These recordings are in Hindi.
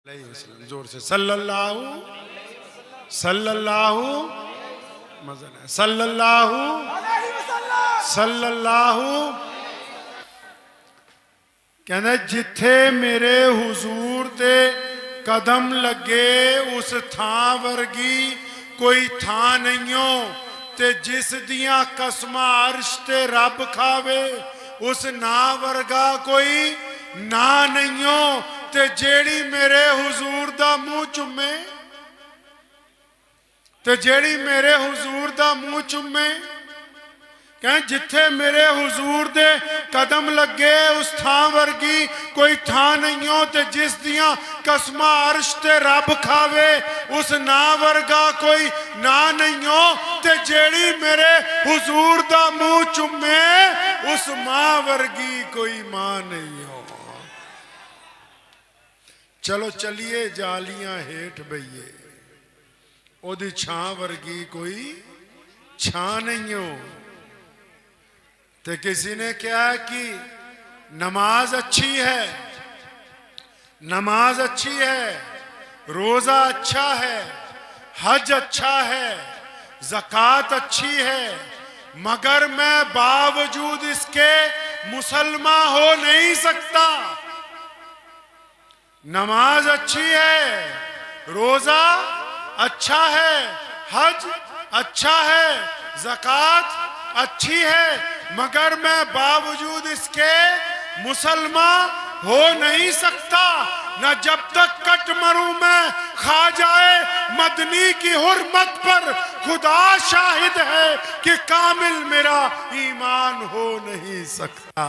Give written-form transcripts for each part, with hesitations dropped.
जोर से सल्लल्लाहु सल्लल्लाहु मज़ा नहीं सल्लल्लाहु सल्लल्लाहु कहने जिथे मेरे हुजूर दे कदम लगे उस थां वर्गी कोई थां नहीं हो ते जिस दियां कसमां अर्श ते रब खावे उस ना वर्गा कोई ना नहीं हो ते जेड़ी मेरे हुजूर दा मुंह चुमे ते जेड़ी मेरे हुजूर दा मुंह चुमे कह जिथे मेरे हुजूर दे कदम लगे उस थां वर्गी कोई थां नहीं हो ते जिस दियां कसमां अर्श ते रब खावे उस ना वर्गा कोई ना नहीं हो ते जेड़ी मेरे हुजूर दा मुंह चुमे उस मां वर्गी कोई मां नहीं हो। चलो चलिए जालियां हेठ बइए ओदी छां वर्गी कोई छां नहीं हो। तो किसी ने क्या कि नमाज अच्छी है, नमाज अच्छी है, रोजा अच्छा है, हज अच्छा है, ज़कात अच्छी है, मगर मैं बावजूद इसके मुसलमान हो नहीं सकता। नमाज अच्छी है, रोजा अच्छा है, हज अच्छा है, ज़कात अच्छी है, मगर मैं बावजूद इसके मुसलमान हो नहीं सकता। न जब तक कट मरूं मैं खा जाए मदनी की हुर्मत पर खुदा शाहिद है कि कामिल मेरा ईमान हो नहीं सकता।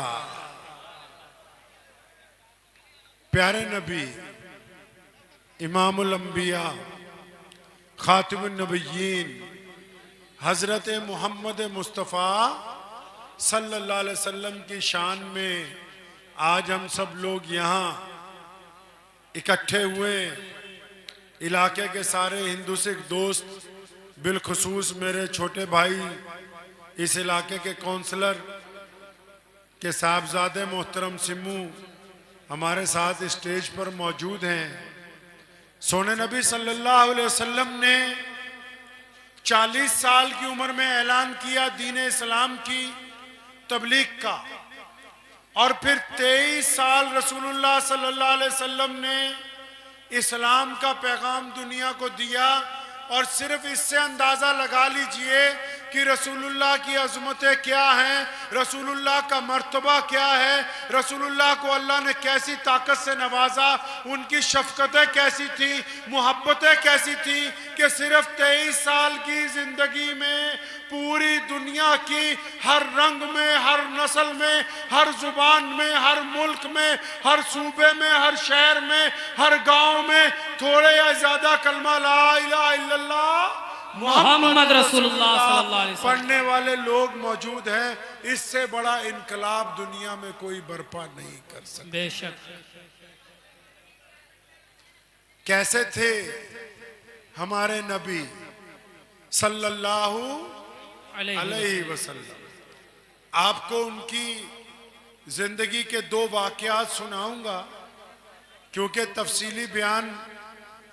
प्यारे नबी इमामुल अंबिया खातिमुन नबिय्यीन हजरत मोहम्मद मुस्तफ़ा सल्लल्लाहु अलैहि वसल्लम की शान में आज हम सब लोग यहाँ इकट्ठे हुए। इलाके के सारे हिंदू सिख दोस्त बिलखुसूस मेरे छोटे भाई इस इलाके के काउंसलर के साहबजादे मोहतरम सिम्मू हमारे साथ स्टेज पर मौजूद हैं। सोने नबी सल्लल्लाहु अलैहि वसल्लम ने 40 साल की उम्र में ऐलान किया दीन इस्लाम की तबलीग का और फिर 23 साल रसूलुल्लाह सल्लल्लाहु अलैहि वसल्लम ने इस्लाम का पैगाम दुनिया को दिया। और सिर्फ इससे अंदाज़ा लगा लीजिए कि रसूलुल्लाह की अज़मतें क्या हैं, रसूलुल्लाह का मर्तबा क्या है, रसूलुल्लाह को अल्लाह ने कैसी ताकत से नवाजा, उनकी शफ़क़तें कैसी थी, मोहब्बतें कैसी थी कि सिर्फ 23 साल की ज़िंदगी में पूरी दुनिया की हर रंग में, हर नस्ल में, हर जुबान में, हर मुल्क में, हर सूबे में, हर शहर में, हर गांव में थोड़े या ज्यादा कलमा ला इलाहा इल्लल्लाह मोहम्मद रसूलुल्लाह सल्लल्लाहु अलैहि वसल्लम पढ़ने वाले लोग मौजूद हैं। इससे बड़ा इनकलाब दुनिया में कोई बर्पा नहीं कर सकता। बेशक कैसे थे हमारे नबी सल्लल्लाहु अलैहि वसल्लम। आपको उनकी जिंदगी के 2 वाक़यात सुनाऊंगा क्योंकि तफसीली बयान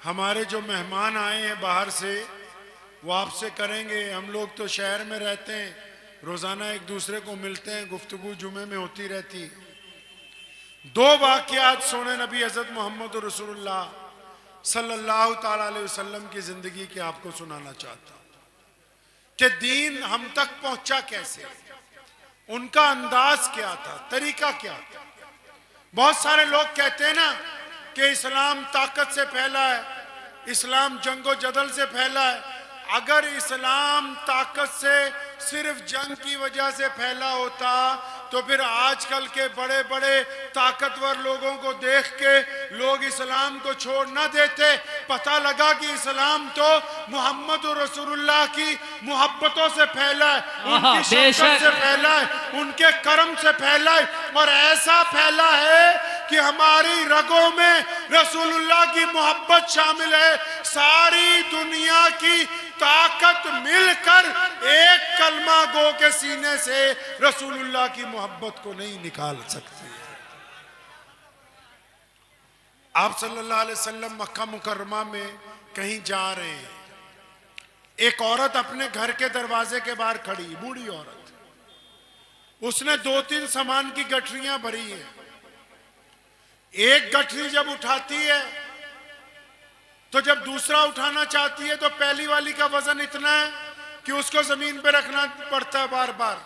हमारे जो मेहमान आए हैं बाहर से वो आपसे करेंगे। हम लोग तो शहर में रहते हैं, रोज़ाना एक दूसरे को मिलते हैं, गुफ्तगू जुमे में होती रहती है। 2 वाक़यात सोने नबी हज़रत मोहम्मद रसूलुल्लाह सल्लल्लाहु ताला अलैहि वसल्लम की ज़िंदगी के आपको सुनाना चाहता हूँ कि दीन हम तक पहुंचा कैसे, उनका अंदाज क्या था, तरीका क्या था। बहुत सारे लोग कहते हैं ना कि इस्लाम ताकत से फैला है, इस्लाम जंगो जदल से फैला है। अगर इस्लाम ताकत से सिर्फ जंग की वजह से फैला होता तो फिर आजकल के बड़े बड़े ताकतवर लोगों को देख के लोग इस्लाम को छोड़ ना देते। पता लगा कि इस्लाम तो मोहम्मद रसूलुल्लाह की मोहब्बतों से फैला है, उनकी शफ़क़त से फैला है, उनके करम से फैला है और ऐसा फैला है कि हमारी रगों में रसूलुल्लाह की मोहब्बत शामिल है। सारी दुनिया की ताकत मिलकर एक कलमा गो के सीने से रसूलुल्लाह की मोहब्बत को नहीं निकाल सकती। आप सल्लल्लाहु अलैहि वसल्लम मक्का मुकर्रमा में कहीं जा रहे हैं। एक औरत अपने घर के दरवाजे के बाहर खड़ी, बूढ़ी औरत, उसने 2-3 सामान की गठरियां भरी हैं। एक गठरी जब उठाती है तो जब दूसरा उठाना चाहती है तो पहली वाली का वजन इतना है कि उसको जमीन पे रखना पड़ता है बार बार,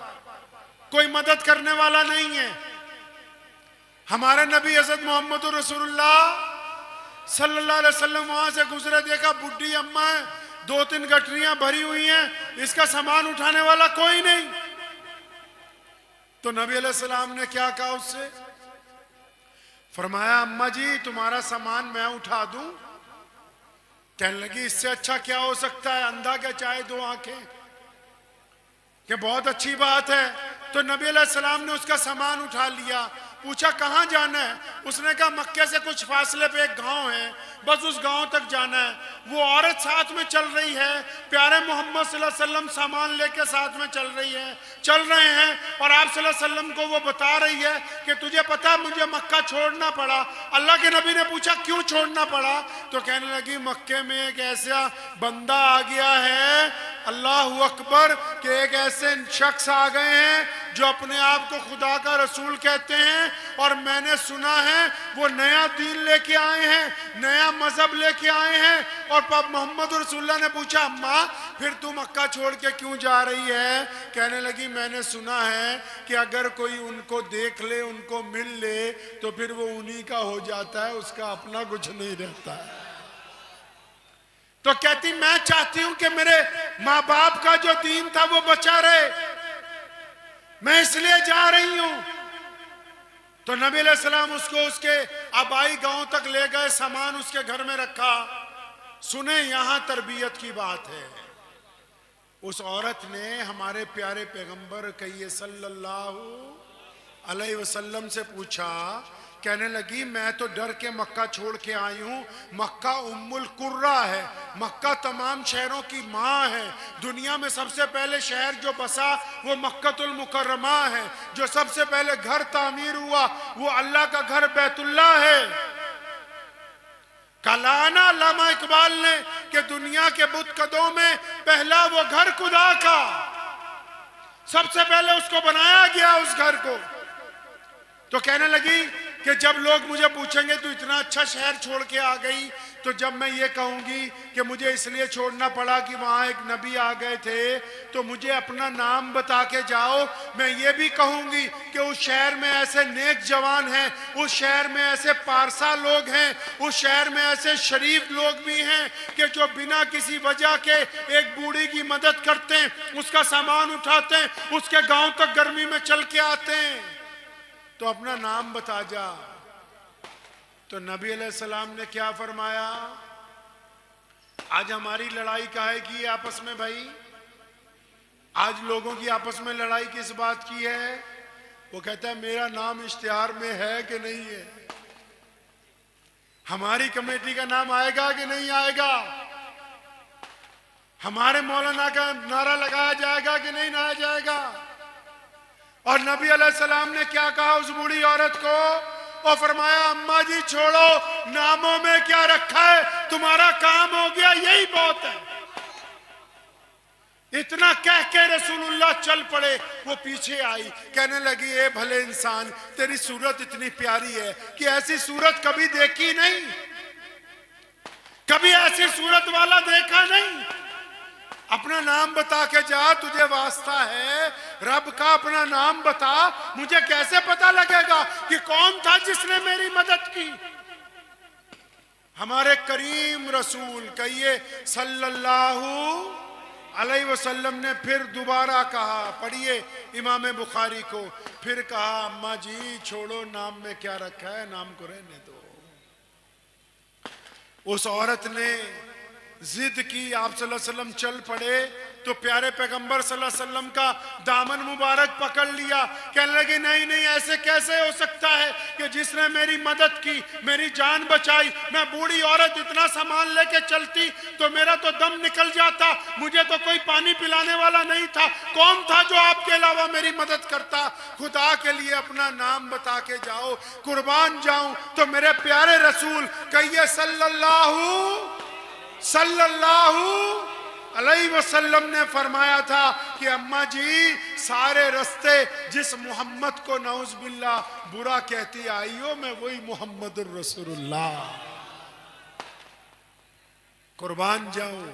कोई मदद करने वाला नहीं है। हमारे नबी हज़रत मोहम्मद रसूलुल्लाह सल्लल्लाहु अलैहि वसल्लम वहां से गुजरे, देखा बुढ़ी अम्मा है, 2-3 गठरियां भरी हुई हैं, इसका सामान उठाने वाला कोई नहीं। तो नबी अलैहि सलाम ने क्या कहा उससे? फरमाया, अम्मा जी तुम्हारा सामान मैं उठा दूं? कहने लगी, इससे अच्छा क्या हो सकता है, अंधा क्या चाहे 2 आंखें, कि बहुत अच्छी बात है। तो नबी अलैहि सलाम ने उसका सामान उठा लिया। पूछा कहाँ जाना है? उसने कहा मक्के से कुछ फासले पे एक गांव है, बस उस गांव तक जाना है। वो औरत साथ में चल रही है, प्यारे मोहम्मद सल्लल्लाहु अलैहि वसल्लम सामान लेके साथ में चल रहे हैं और आप सल्लल्लाहु अलैहि वसल्लम को वो बता रही है कि तुझे पता है मुझे मक्का छोड़ना पड़ा। अल्लाह के नबी ने पूछा क्यों छोड़ना पड़ा? तो कहने लगी मक्के में एक ऐसा बंदा आ गया है, अल्लाह अकबर, कि एक ऐसे शख्स आ गए हैं जो अपने आप को खुदा का रसूल कहते हैं और मैंने सुना है वो नया दीन लेके आए हैं, नया मजहब लेके आए हैं। और मोहम्मद रसूलुल्लाह ने पूछा अम्मा फिर तू मक्का छोड़ के क्यों जा रही है? कहने लगी मैंने सुना है कि अगर कोई उनको देख ले, उनको मिल ले तो फिर वो उन्हीं का हो जाता है, उसका अपना कुछ नहीं रहता है। तो कहती मैं चाहती हूं कि मेरे माँ बाप का जो दीन था वो बचा रहे, मैं इसलिए जा रही हूं। तो नबी अलैहि सलाम उसको उसके आबाई गांव तक ले गए, सामान उसके घर में रखा। सुने यहां तरबियत की बात है। उस औरत ने हमारे प्यारे पैगंबर कहिए सल्लल्लाहु अलैहि वसल्लम से पूछा, कहने लगी मैं तो डर के मक्का छोड़ के आई हूं। मक्का उम्मुल कुर्रा है, मक्का तमाम शहरों की माँ है। दुनिया में सबसे पहले शहर जो बसा वो मक्कतुल मुकर्रमा है। जो सबसे पहले घर तामीर हुआ वो अल्लाह का घर बैतुल्लाह है। कलाना अल्लामा इकबाल ने कि दुनिया के बुतकदों में पहला वो घर खुदा का, सबसे पहले उसको बनाया गया उस घर को। तो कहने लगी कि जब लोग मुझे पूछेंगे तू इतना अच्छा शहर छोड़ के आ गई, तो जब मैं ये कहूंगी कि मुझे इसलिए छोड़ना पड़ा कि वहां एक नबी आ गए थे, तो मुझे अपना नाम बता के जाओ। मैं ये भी कहूंगी कि उस शहर में ऐसे नेक जवान हैं, उस शहर में ऐसे पारसा लोग हैं, उस शहर में ऐसे शरीफ लोग भी हैं कि जो बिना किसी वजह के एक बूढ़ी की मदद करते हैं, उसका सामान उठाते हैं, उसके गांव तक गर्मी में चल के आते हैं। तो अपना नाम बता जा। तो नबी अलैहिस्सलाम ने क्या फरमाया? आज हमारी लड़ाई काहे की है आपस में भाई? आज लोगों की आपस में लड़ाई किस बात की है? वो कहता है मेरा नाम इश्तिहार में है कि नहीं है, हमारी कमेटी का नाम आएगा कि नहीं आएगा, हमारे मौलाना का नारा लगाया जाएगा कि नहीं लगाया जाएगा। और नबी अलैहिस्सलाम ने क्या कहा उस बूढ़ी औरत को? और फरमाया अम्मा जी छोड़ो, नामों में क्या रखा है, तुम्हारा काम हो गया यही बहुत है। इतना कह के रसूलुल्लाह चल पड़े। वो पीछे आई, कहने लगी ए भले इंसान, तेरी सूरत इतनी प्यारी है कि ऐसी सूरत कभी देखी नहीं, कभी ऐसी सूरत वाला देखा नहीं। अपना नाम बता के जा, तुझे वास्ता है रब का, अपना नाम बता। मुझे कैसे पता लगेगा कि कौन था जिसने मेरी मदद की? हमारे करीम रसूल कहिए सल्लल्लाहु अलैहि वसल्लम ने फिर दोबारा कहा, पढ़िए इमाम बुखारी को, फिर कहा अम्मा जी छोड़ो, नाम में क्या रखा है, नाम को रहने दो। उस औरत ने जिद की, आप सल्लल्लाहु अलैहि वसल्लम चल पड़े तो प्यारे पैगंबर सल्लल्लाहु अलैहि वसल्लम का दामन मुबारक पकड़ लिया। कहने लगे नहीं नहीं, ऐसे कैसे हो सकता है कि जिसने मेरी मदद की, मेरी जान बचाई, मैं बूढ़ी औरत इतना सामान लेके चलती तो मेरा तो दम निकल जाता, मुझे तो कोई पानी पिलाने वाला नहीं था, कौन था जो आपके अलावा मेरी मदद करता? खुदा के लिए अपना नाम बता के जाओ, कुर्बान जाऊं तो मेरे प्यारे रसूल कहिए सल्लल्लाहु अलैहि वसल्लम ने फरमाया था कि अम्मा जी, सारे रास्ते जिस मोहम्मद को नऊज बिल्ला बुरा कहती आई हो, मैं वही मोहम्मदुर रसूलुल्लाह, कुर्बान जाऊं।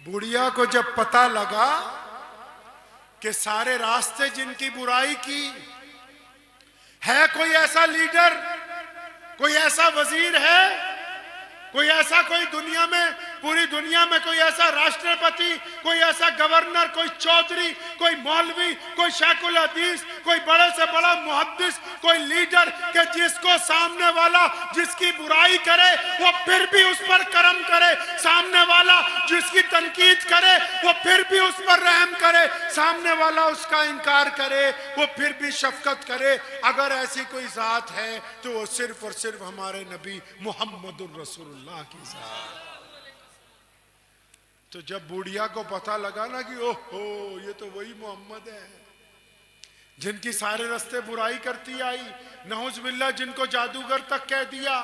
बुढ़िया को जब पता लगा कि सारे रास्ते जिनकी बुराई की है, कोई ऐसा लीडर, कोई ऐसा वजीर है, कोई ऐसा, कोई दुनिया में, पूरी दुनिया में कोई ऐसा राष्ट्रपति, कोई ऐसा गवर्नर, कोई चौधरी, कोई मौलवी, कोई शेखुल हदीस, कोई बड़े से बड़ा मुहद्दिस, कोई लीडर कि जिसको सामने वाला जिसकी बुराई करे वो फिर भी उस पर करम करे, सामने वाला जिसकी तनकीद करे वो फिर भी उस पर रहम करे, सामने वाला उसका इनकार करे वो फिर भी शफकत करे। अगर ऐसी कोई जात है तो वो सिर्फ और सिर्फ हमारे नबी मुहम्मदुर रसूलुल्लाह की जात। तो जब बुढ़िया को पता लगा ना कि ओहो, ये तो वही मोहम्मद है जिनकी सारे रास्ते बुराई करती आई, नऊज बिल्ला जिनको जादूगर तक कह दिया,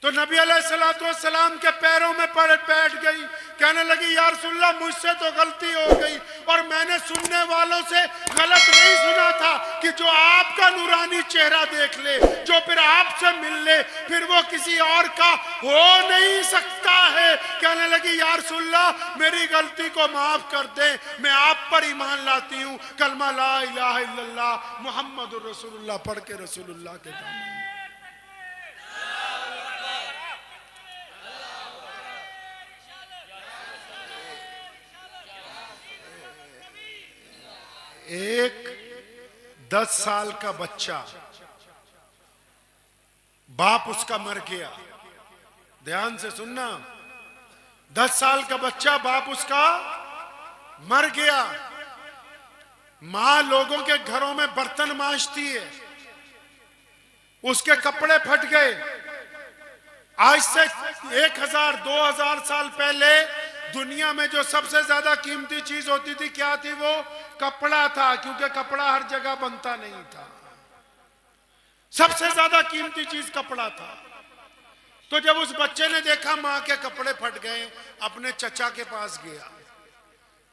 तो नबी अलैहिस्सलाम के पैरों में बैठ गई। कहने लगी या रसूलल्लाह, मुझसे तो गलती हो गई और मैंने सुनने वालों से गलत नहीं सुना था कि जो आपका नूरानी चेहरा देख ले, जो फिर आपसे मिल ले, फिर वो किसी और का हो नहीं सकता है। कहने लगी या रसूलल्लाह, मेरी गलती को माफ कर दे, मैं आप पर ईमान लाती हूँ, कलमा ला इलाहा इल्लल्लाह मुहम्मदुर रसूलुल्लाह पढ़ के रसूलुल्लाह के दामन। एक 10 साल का बच्चा, बाप उसका मर गया, ध्यान से सुनना, 10 साल का बच्चा, बाप उसका मर गया। मां लोगों के घरों में बर्तन मांजती है, उसके कपड़े फट गए। आज से 1000-2000 साल पहले दुनिया में जो सबसे ज्यादा कीमती चीज होती थी, क्या थी वो? कपड़ा था, क्योंकि कपड़ा हर जगह बनता नहीं था। सबसे ज्यादा कीमती चीज कपड़ा था। तो जब उस बच्चे ने देखा मां के कपड़े फट गए, अपने चचा के पास गया,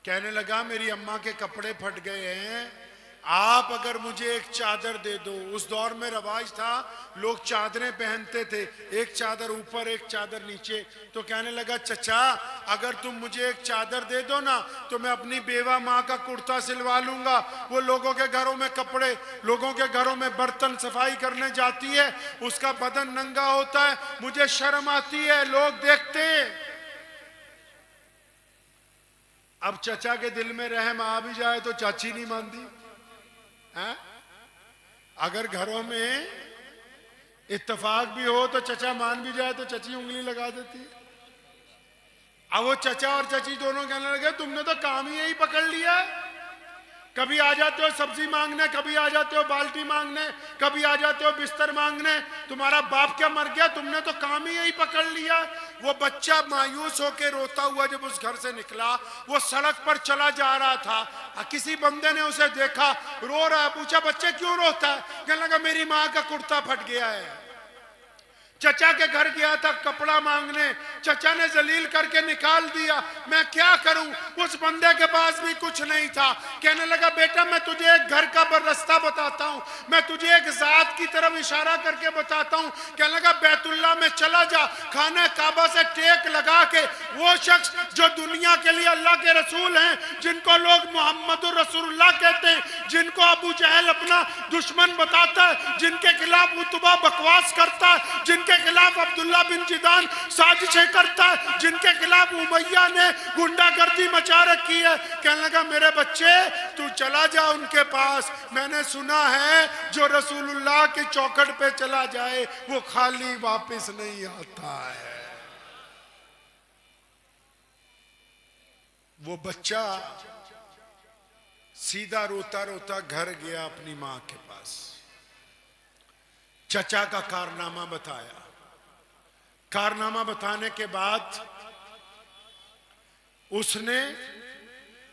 कहने लगा मेरी अम्मा के कपड़े फट गए हैं, आप अगर मुझे एक चादर दे दो। उस दौर में रवाज था, लोग चादरें पहनते थे, एक चादर ऊपर एक चादर नीचे। तो कहने लगा चचा, अगर तुम मुझे एक चादर दे दो ना तो मैं अपनी बेवा माँ का कुर्ता सिलवा लूंगा। वो लोगों के घरों में कपड़े, लोगों के घरों में बर्तन सफाई करने जाती है, उसका बदन नंगा होता है, मुझे शर्म आती है, लोग देखते हैं। अब चचा के दिल में रहम आ भी जाए तो चाची नहीं मानती है? अगर घरों में इत्तेफाक भी हो तो चचा मान भी जाए तो चची उंगली लगा देती है। अब वो चचा और चची दोनों कहने लगे तुमने तो काम ही यही पकड़ लिया है, कभी आ जाते हो सब्जी मांगने, कभी आ जाते हो बाल्टी मांगने, कभी आ जाते हो बिस्तर मांगने, तुम्हारा बाप क्या मर गया, तुमने तो काम ही यही पकड़ लिया। वो बच्चा मायूस होकर रोता हुआ जब उस घर से निकला, वो सड़क पर चला जा रहा था, किसी बंदे ने उसे देखा रो रहा है, पूछा बच्चे क्यों रोता है? कहने लगा मेरी माँ का कुर्ता फट गया है। चचा के घर गया था कपड़ा मांगने, चचा ने जलील करके निकाल दिया, मैं क्या करूं? उस बंदे के पास भी कुछ नहीं था। कहने लगा बेटा मैं तुझे एक घर का रास्ता बताता हूं, मैं तुझे एक जात की तरफ इशारा करके बताता हूं। कहने लगा बैतुल्लाह में चला जा, खाना काबा से टेक लगा के वो शख्स जो दुनिया के लिए अल्लाह के रसूल हैं, जिनको लोग मोहम्मदुर रसूलुल्लाह कहते हैं, जिनको अबू जहल अपना दुश्मन बताता है, जिनके खिलाफ उतबा बकवास करता है, जिनके खिलाफ अब्दुल्ला बिन जिदान साजिशें करता है, जिनके खिलाफ उमैया ने गुंडागर्दी मचा रखी है। कहने लगा मेरे बच्चे तू चला जा उनके पास, मैंने सुना है जो रसूलुल्लाह की चौखट पे चला जाए वो खाली वापस नहीं आता है। वो बच्चा सीधा रोता रोता घर गया अपनी मां के पास, चचा का कारनामा बताया। कारनामा बताने के बाद उसने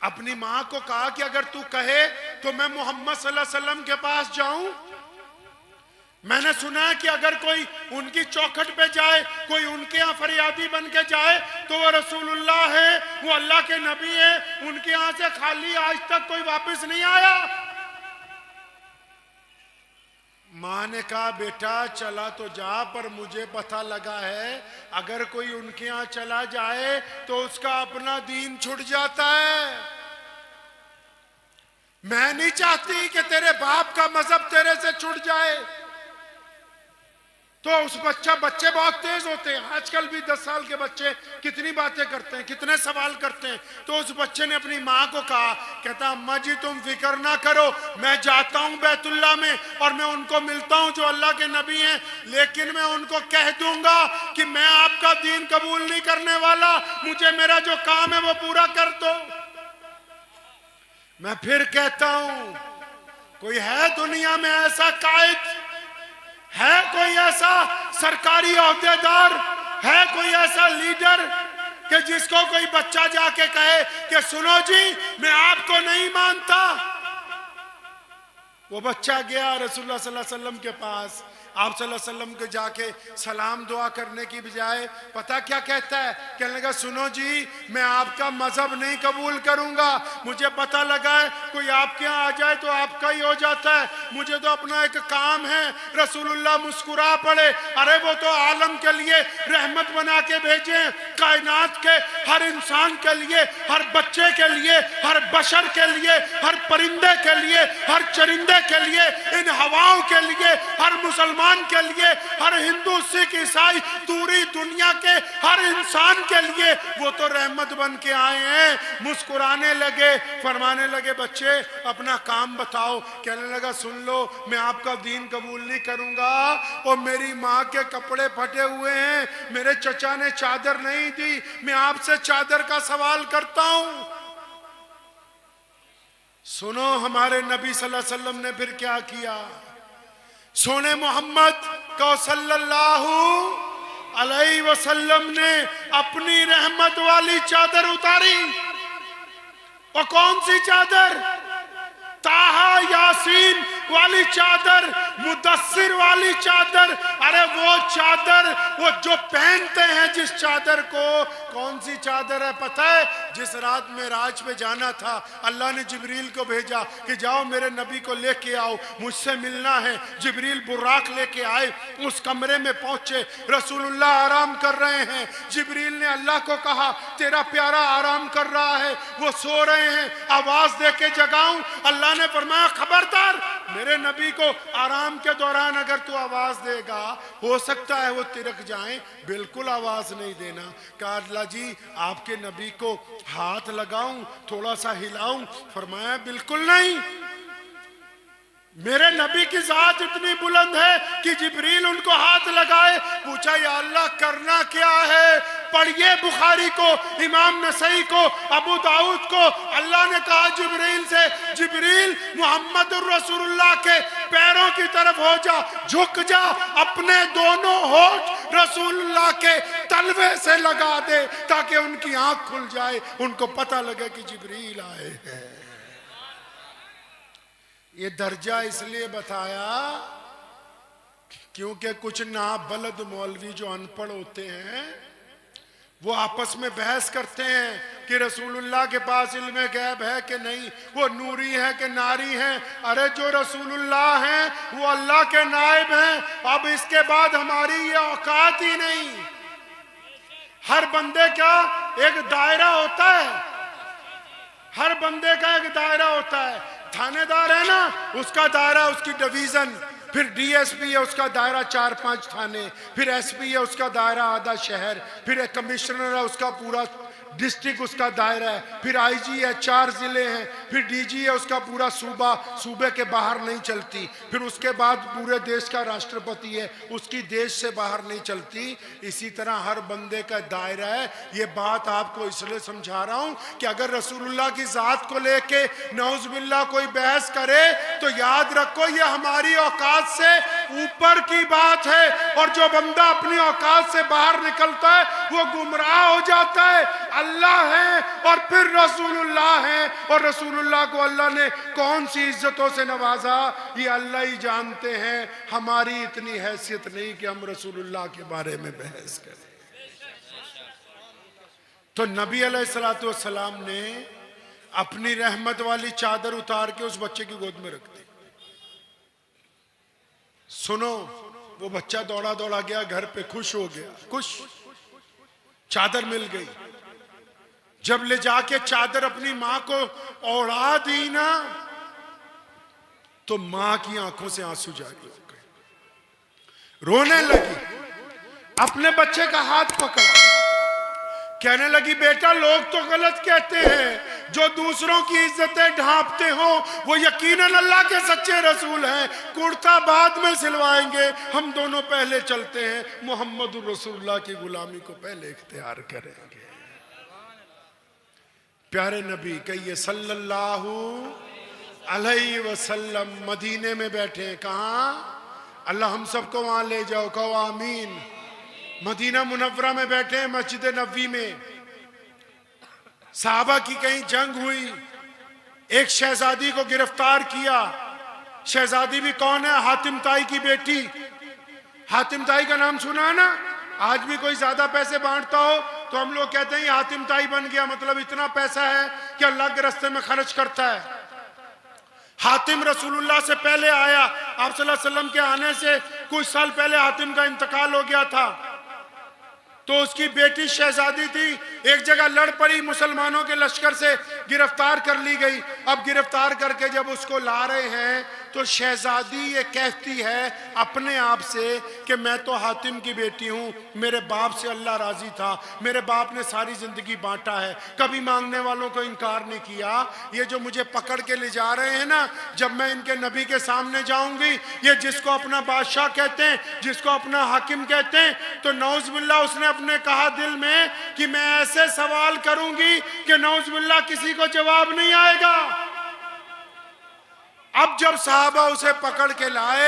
अपनी मां को कहा कि अगर तू कहे तो मैं मोहम्मद सल्लल्लाहु अलैहि वसल्लम के पास जाऊं। मैंने सुना है कि अगर कोई उनकी चौखट पे जाए, कोई उनके यहाँ फरियादी बन के जाए तो वो रसूलुल्लाह है, वो अल्लाह के नबी है, उनके यहाँ से खाली आज तक कोई वापस नहीं आया। मां ने कहा बेटा चला तो जा, पर मुझे पता लगा है अगर कोई उनके यहाँ चला जाए तो उसका अपना दीन छूट जाता है। मैं नहीं चाहती कि तेरे बाप का मजहब तेरे से छूट जाए। तो उस बच्चे बहुत तेज होते हैं, आजकल भी 10 साल के बच्चे कितनी बातें करते हैं, कितने सवाल करते हैं। तो उस बच्चे ने अपनी माँ को कहा, कहता अम्मा जी तुम फिक्र ना करो, मैं जाता हूँ बैतुल्ला में और मैं उनको मिलता हूँ जो अल्लाह के नबी हैं, लेकिन मैं उनको कह दूंगा कि मैं आपका दीन कबूल नहीं करने वाला, मुझे मेरा जो काम है वो पूरा कर दो। मैं फिर कहता हूं, कोई है दुनिया में ऐसा कायद, है कोई ऐसा सरकारी ओहदेदार, है कोई ऐसा लीडर कि जिसको कोई बच्चा जाके कहे कि सुनो जी मैं आपको नहीं मानता। वो बच्चा गया रसूलुल्लाह सल्लल्लाहु अलैहि वसल्लम के पास, आप सल्लल्लाहु अलैहि वसल्लम के जाके सलाम दुआ करने की बजाय पता क्या कहता है, कहने लगा सुनो जी मैं आपका मजहब नहीं कबूल करूंगा, मुझे पता लगा है कोई आपके यहाँ आ जाए तो आपका ही हो जाता है, मुझे तो अपना एक काम है। रसूलुल्लाह मुस्कुरा पड़े, अरे वो तो आलम के लिए रहमत बना के भेजे, कायनात के हर इंसान के लिए, हर बच्चे के लिए, हर बशर के लिए, हर परिंदे के लिए, हर चरिंदे के लिए, इन हवाओं के लिए, हर मुसलमान के लिए, हर हिंदू सिख ईसाई पूरी दुनिया के हर इंसान के लिए वो तो रहमत बन के आए हैं। मुस्कुराने लगे, फरमाने लगे बच्चे अपना काम बताओ। कहने लगा सुन लो मैं आपका दीन कबूल नहीं करूंगा, और मेरी माँ के कपड़े फटे हुए हैं, मेरे चचा ने चादर नहीं दी, मैं आपसे चादर का सवाल करता हूं। सुनो हमारे नबी सल्लल्लाहु अलैहि वसल्लम ने फिर क्या किया। सोने मोहम्मद को सल्लल्लाहु अलैहि वसल्लम ने अपनी रहमत वाली चादर उतारी। और कौन सी चादर? ताहा यासीन वाली चादर, मुदस्सिर वाली चादर। अरे वो चादर, वो जो पहनते हैं जिस चादर को, कौन सी चादर है पता है? जिस रात में राज पे जाना था अल्लाह ने जिब्रील को भेजा कि जाओ मेरे नबी को लेके आओ, मुझसे मिलना है। जिब्रील बुर्राक लेके आए, उस कमरे में पहुंचे, रसूलुल्लाह आराम कर रहे हैं। जिब्रील ने अल्लाह को कहा तेरा प्यारा आराम कर रहा है, वो सो रहे हैं, आवाज दे के जगाऊं? अल्लाह ने फरमाया खबरदार, मेरे नबी को आराम के दौरान अगर तू आवाज देगा हो सकता है वो तिरक जाएं, बिल्कुल आवाज नहीं देना। कहा अल्लाह जी आपके नबी को हाथ लगाऊं, थोड़ा सा हिलाऊं? फरमाया बिल्कुल नहीं। मेरे नबी की जात इतनी बुलंद है कि जिब्रील उनको हाथ लगाए। पूछा या अल्लाह करना क्या है? पढ़िए बुखारी को, इमाम नसई को, अबू दाऊद को। अल्लाह ने कहा जिब्रील से, जिब्रील मोहम्मद रसूलुल्लाह के पैरों की तरफ हो जा, झुक जा, अपने दोनों होठ रसूलुल्लाह के तलवे से लगा दे ताकि उनकी आंख खुल जाए, उनको पता लगे कि जिब्रील आए हैं। ये दर्जा इसलिए बताया क्योंकि कुछ नाबलद मौलवी जो अनपढ़ होते हैं वो आपस में बहस करते हैं कि रसूलुल्लाह के पास इल्मे गैब है कि नहीं, वो नूरी है कि नारी है। अरे जो रसूलुल्लाह हैं वो अल्लाह के नायब हैं, अब इसके बाद हमारी ये औकात ही नहीं। हर बंदे का एक दायरा होता है, हर बंदे का एक दायरा होता है। थानेदार है ना, उसका दायरा उसकी डिवीजन, फिर डीएसपी है उसका दायरा 4-5 थाने, फिर एसपी है उसका दायरा आधा शहर, फिर एक कमिश्नर है उसका पूरा डिस्ट्रिक्ट उसका दायरा है, फिर आईजी है, 4 जिले हैं, फिर डीजी है, उसका पूरा सूबा, सूबे के बाहर नहीं चलती, फिर उसके बाद पूरे देश का राष्ट्रपति है, उसकी देश से बाहर नहीं चलती। इसी तरह हर बंदे का दायरा है। ये बात आपको इसलिए समझा रहा हूं कि अगर रसूलुल्लाह की जात को लेके नौजुबिल्लाह कोई बहस करे तो याद रखो ये हमारी औकात से ऊपर की बात है, और जो बंदा अपनी औकात से बाहर निकलता है वो गुमराह हो जाता है। अल्लाह है और फिर रसूलुल्लाह है, और रसूलुल्लाह को अल्लाह ने कौन सी इज्जतों से नवाजा ये अल्लाह ही जानते हैं। हमारी इतनी हैसियत नहीं कि हम रसूलुल्लाह के बारे में बहस करें। तो नबी अलैहिस्सलातु वस्सलाम ने अपनी रहमत वाली चादर उतार के उस बच्चे की गोद में रख दी। सुनो, वो बच्चा दौड़ा दौड़ा गया घर पे, खुश हो गया, खुश, चादर मिल गई। जब ले जाके चादर अपनी मां को ओढ़ा दी ना, तो मां की आंखों से आंसू जारी हो गए, रोने लगी, अपने बच्चे का हाथ पकड़ा, कहने लगी बेटा लोग तो गलत कहते हैं, जो दूसरों की इज्जतें ढांपते हो वो यकीनन अल्लाह के सच्चे रसूल हैं। कुर्ता बाद में सिलवाएंगे, हम दोनों पहले चलते हैं, मोहम्मद रसूलुल्लाह की गुलामी को पहले इख्तियार करेंगे। प्यारे नबी कहिए सल्लल्लाहु अलैहि वसल्लम मदीने में बैठे, कहां? अल्लाह हम सबको वहां ले जाओ, कहो आमीन। मदीना मुनव्वरा में बैठे हैं, मस्जिद नबवी में। साहबा की कहीं जंग हुई, एक शहजादी को गिरफ्तार किया। शहजादी भी कौन है? हातिम ताई की बेटी। हातिम ताई का नाम सुना है ना? आज भी कोई ज्यादा पैसे बांटता हो तो हम लोग कहते हैं हातिम ताई बन गया, मतलब इतना पैसा है कि अल्लाह के रास्ते में खर्च करता है। हातिम रसूलुल्लाह से पहले आया, आप सल्लल्लाहु अलैहि वसल्लम के आने से कुछ साल पहले हातिम का इंतकाल हो गया था। तो उसकी बेटी शहजादी थी, एक जगह लड़ पड़ी, मुसलमानों के लश्कर से गिरफ्तार कर ली गई। अब गिरफ्तार करके जब उसको ला रहे हैं तो शहजादी ये कहती है अपने आप से कि मैं तो हातिम की बेटी हूँ, मेरे बाप से अल्लाह राजी था, मेरे बाप ने सारी जिंदगी बांटा है, कभी मांगने वालों को इनकार नहीं किया। ये जो मुझे पकड़ के ले जा रहे हैं ना, जब मैं इनके नबी के सामने जाऊंगी, ये जिसको अपना बादशाह कहते हैं, जिसको अपना हाकिम कहते हैं, तो नौज़ुबिल्लाह उसने अपने कहा दिल में कि मैं ऐसे सवाल करूंगी कि नौज़ुबिल्लाह किसी को जवाब नहीं आएगा। अब जब साहबा उसे पकड़ के लाए,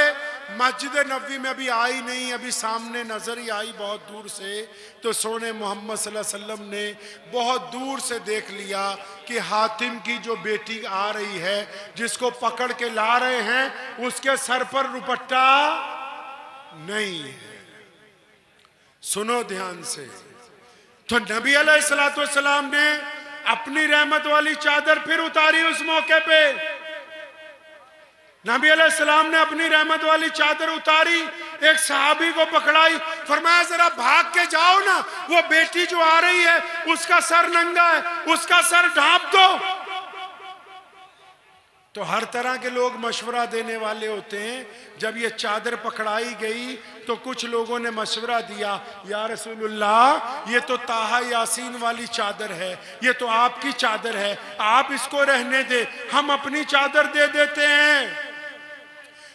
मस्जिद नबवी में अभी आई नहीं, अभी सामने नजर ही आई बहुत दूर से, तो सोने मोहम्मद सल्लल्लाहु अलैहि वसल्लम ने बहुत दूर से देख लिया कि हातिम की जो बेटी आ रही है, जिसको पकड़ के ला रहे हैं, उसके सर पर दुपट्टा नहीं है। सुनो ध्यान से, तो नबी अलैहिस्सलातु वस्सलाम ने अपनी रहमत वाली चादर फिर उतारी उस मौके पे। नबी अलैहिस्सलाम ने अपनी रहमत वाली चादर उतारी, एक सहाबी को पकड़ाई, फरमाया जरा भाग के जाओ ना, वो बेटी जो आ रही है उसका सर नंगा है, उसका सर ढांप दो। तो हर तरह के लोग मशवरा देने वाले होते हैं। जब ये चादर पकड़ाई गई तो कुछ लोगों ने मशवरा दिया, या रसूलुल्लाह ये तो ताहा यासीन वाली चादर है, ये तो आपकी चादर है, आप इसको रहने दे, हम अपनी चादर दे देते हैं,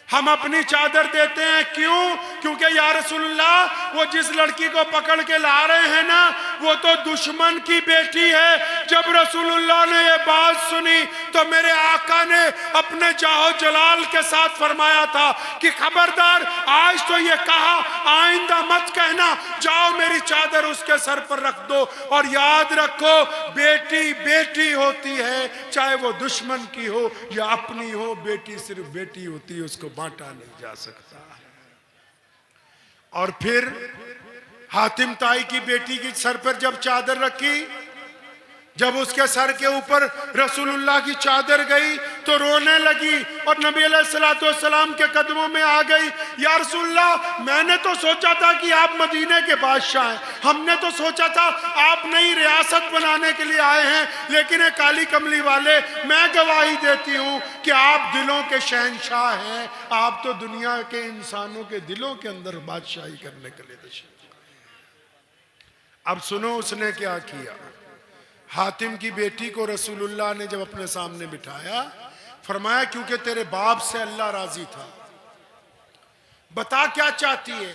हम अपनी चादर देते हैं। क्यों? क्योंकि या रसूलुल्लाह वो जिस लड़की को पकड़ के ला रहे हैं ना, वो तो दुश्मन की बेटी है। जब रसूलुल्लाह ने ये बात सुनी तो मेरे आका ने अपने जाहो जलाल के साथ फरमाया था कि खबरदार, आज तो ये कहा, आइंदा मत कहना, जाओ मेरी चादर उसके सर पर रख दो। और याद रखो, बेटी बेटी होती है, चाहे वो दुश्मन की हो या अपनी हो, बेटी सिर्फ बेटी होती है, उसको बांटा नहीं जा सकता। और फिर हातिम ताई की बेटी की सर पर जब चादर रखी, जब उसके सर के ऊपर रसूलुल्लाह की चादर गई तो रोने लगी और नबी अलैहिस्सलातु वस्सलाम के कदमों में आ गई। या रसूलुल्लाह, मैंने तो सोचा था कि आप मदीने के बादशाह हैं, हमने तो सोचा था आप नई रियासत बनाने के लिए आए हैं, लेकिन ये काली कमली वाले, मैं गवाही देती हूँ कि आप दिलों के शहंशाह हैं, आप तो दुनिया के इंसानों के दिलों के अंदर बादशाही करने के लिए तशरीफ। अब सुनो उसने क्या किया। हातिम की बेटी को रसूलुल्लाह ने जब अपने सामने बिठाया, फरमाया क्योंकि तेरे बाप से अल्लाह राजी था, बता क्या चाहती है।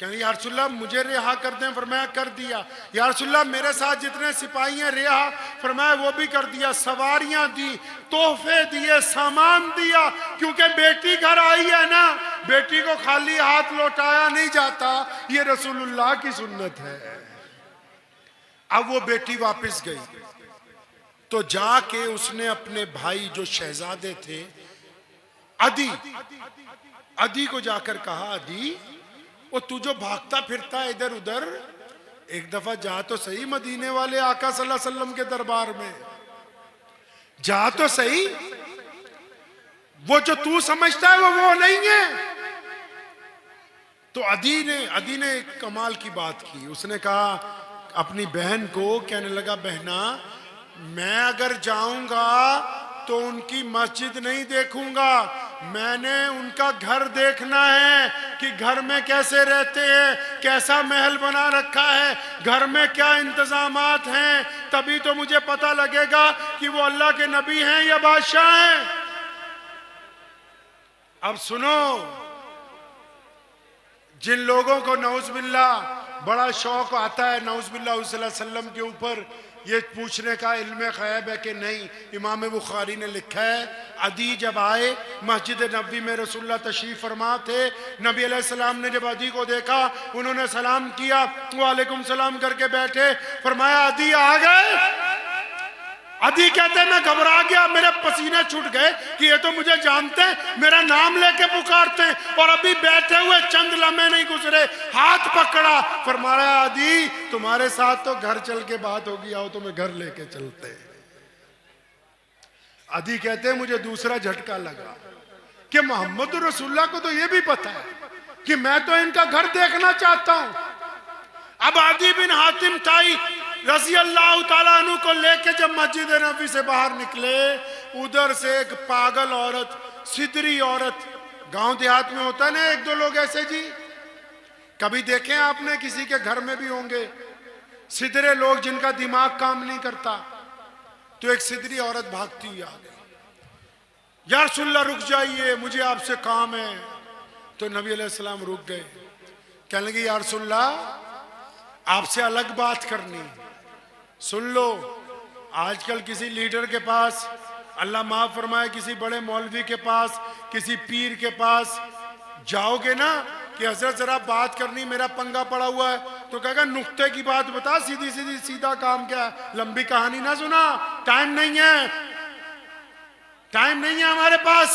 कहेंगे या रसूलल्लाह मुझे रिहा कर दें। फरमाया कर दिया। या रसूलल्लाह मेरे साथ जितने सिपाही हैं रिहा। फरमाया वो भी कर दिया। सवारियां दी, तोहफे दिए, सामान दिया, क्योंकि बेटी घर आई है ना, बेटी को खाली हाथ लौटाया नहीं जाता, ये रसूलुल्लाह की सुन्नत है। अब वो बेटी वापस गई तो जाके उसने अपने भाई जो शहजादे थे अदी को जाकर कहा, अदी वो तू जो भागता फिरता है इधर उधर, एक दफा जा तो सही मदीने वाले आका सल्लल्लाहु अलैहि वसल्लम के दरबार में, जा तो सही। वो जो तू समझता है वो नहीं है। तो अदी ने एक कमाल की बात की। उसने कहा अपनी बहन को, कहने लगा बहना मैं अगर जाऊंगा तो उनकी मस्जिद नहीं देखूंगा, मैंने उनका घर देखना है कि घर में कैसे रहते हैं, कैसा महल बना रखा है, घर में क्या इंतजामात हैं, तभी तो मुझे पता लगेगा कि वो अल्लाह के नबी हैं या बादशाह हैं। अब सुनो, जिन लोगों को नौज़ुबिल्लाह बड़ा शौक आता है नौज़ुबिल्लाह सल्लल्लाहु अलैहि वसल्लम के ऊपर ये पूछने का इल्म ग़ैब है कि नहीं, इमाम बुखारी ने लिखा है अदी जब आए मस्जिद नबी में रसूलुल्लाह तशरीफ फरमा थे, नबी अलैहिस्सलाम ने जब अदी को देखा उन्होंने सलाम किया, वालेकुम सलाम करके बैठे, फरमाया अदी आ गए। अदी कहते मैं घबरा गया, मेरे पसीने छूट गए कि ये तो मुझे जानते हैं, मेरा नाम लेके पुकारते हैं, और अभी बैठे हुए चंद लम्हे नहीं गुजरे हाथ पकड़ा, फरमाया अदी तुम्हारे साथ तो घर चल के बात होगी, आओ तुम्हें घर लेके चलते हैं। अदी कहते मुझे दूसरा झटका लगा कि मोहम्मद रसूलुल्लाह को तो ये भी पता है कि मैं तो इनका घर देखना चाहता हूं। अब अदी बिन हातिम ताई रज़ी अल्लाह ताला अन्हु को लेके जब मस्जिद नबी से बाहर निकले, उधर से एक पागल औरत, सिदरी औरत, गांव देहात में होता है ना एक दो लोग ऐसे जी, कभी देखे आपने, किसी के घर में भी होंगे सिदरे लोग जिनका दिमाग काम नहीं करता। तो एक सिदरी औरत भागती हुई आ गई, या रसूलल्लाह रुक जाइए मुझे आपसे काम है। तो नबी अलैहिस्सलाम रुक गए, कहने लगे या रसूलल्लाह आपसे अलग बात करनी, सुन लो। आजकल किसी लीडर के पास, अल्लाह माफ फरमाए, किसी बड़े मौलवी के पास, किसी पीर के पास जाओगे ना कि हजरत जरा बात करनी, मेरा पंगा पड़ा हुआ है, तो कहेगा नुक्ते की बात बता, सीधी सीधी सीधा काम क्या है, लंबी कहानी ना सुना, टाइम नहीं है, टाइम नहीं है हमारे पास।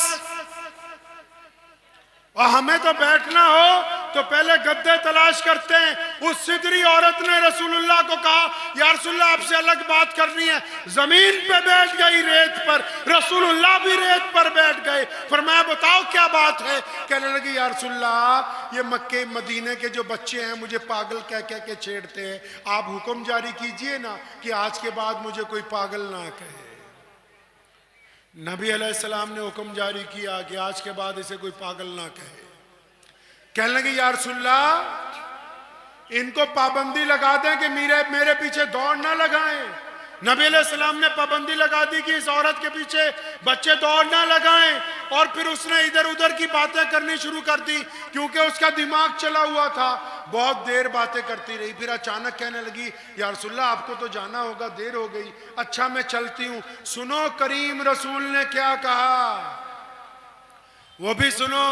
और हमें तो बैठना हो तो पहले गद्दे तलाश करते हैं। उस सिदरी औरत ने रसूलुल्लाह को कहा या रसूलुल्लाह आपसे अलग बात करनी है, जमीन पे बैठ गई रेत पर, रसूलुल्लाह भी रेत पर बैठ गए, फरमाया बताओ क्या बात है। कहने लगी या रसूलुल्लाह ये मक्के मदीने के जो बच्चे हैं मुझे पागल कह कह के छेड़ते हैं, आप हुक्म जारी कीजिए ना कि आज के बाद मुझे कोई पागल ना कहे। नबी अलैहिस्सलाम ने हुक्म जारी किया कि आज के बाद इसे कोई पागल ना कहे। कहने लगे या रसूलल्लाह इनको पाबंदी लगा दें कि मेरे पीछे दौड़ ना लगाएं। नबी अलैहिस्सलाम ने पाबंदी लगा दी कि इस औरत के पीछे बच्चे दौड़ ना लगाएं, और फिर उसने इधर उधर की बातें करनी शुरू कर दी क्योंकि उसका दिमाग चला हुआ था। बहुत देर बातें करती रही, फिर अचानक कहने लगी या रसूलल्लाह आपको तो जाना होगा, देर हो गई, अच्छा मैं चलती हूँ। सुनो करीम रसूल ने क्या कहा, वो भी सुनो,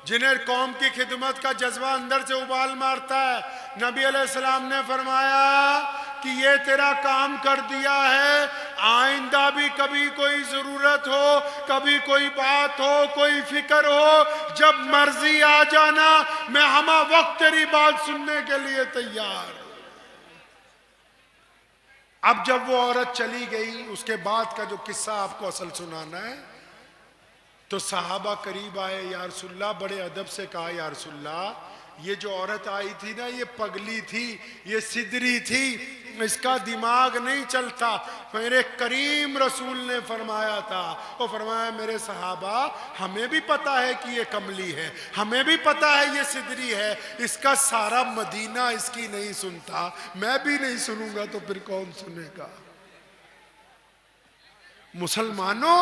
जिन्हें कौम की खिदमत का जज्बा अंदर से उबाल मारता है। नबी अलैहिस्सलाम ने फरमाया कि ये तेरा काम कर दिया है, आइंदा भी कभी कोई जरूरत हो, कभी कोई बात हो, कोई फिक्र हो, जब मर्जी आ जाना, मैं हमा वक्त तेरी बात सुनने के लिए तैयार। अब जब वो औरत चली गई, उसके बाद का जो किस्सा आपको असल सुनाना है, तो सहाबा करीब आए, या रसूलल्लाह बड़े अदब से कहा या रसूलल्लाह ये जो औरत आई थी ना ये पगली थी, ये सिदरी थी, इसका दिमाग नहीं चलता। मेरे करीम रसूल ने फरमाया था, वो फरमाया मेरे सहाबा हमें भी पता है कि ये कमली है, हमें भी पता है ये सिदरी है, इसका सारा मदीना इसकी नहीं सुनता, मैं भी नहीं सुनूंगा तो फिर कौन सुनेगा। मुसलमानों,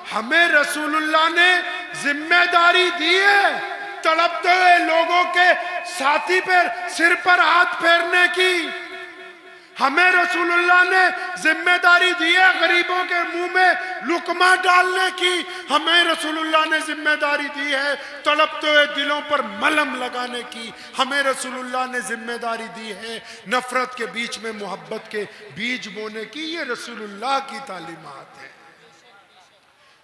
हमें रसूलुल्लाह ने जिम्मेदारी दी है तड़पते हुए लोगों के साथी पर सिर पर हाथ फेरने की। हमें रसूलुल्लाह ने जिम्मेदारी दी है गरीबों के मुंह में लुकमा डालने की। हमें रसूलुल्लाह ने जिम्मेदारी दी है तड़पते हुए दिलों पर मलहम लगाने की। हमें रसूलुल्लाह ने जिम्मेदारी दी है नफरत के बीच में मोहब्बत के बीज बोने की। ये रसूलुल्लाह की तालीमात है।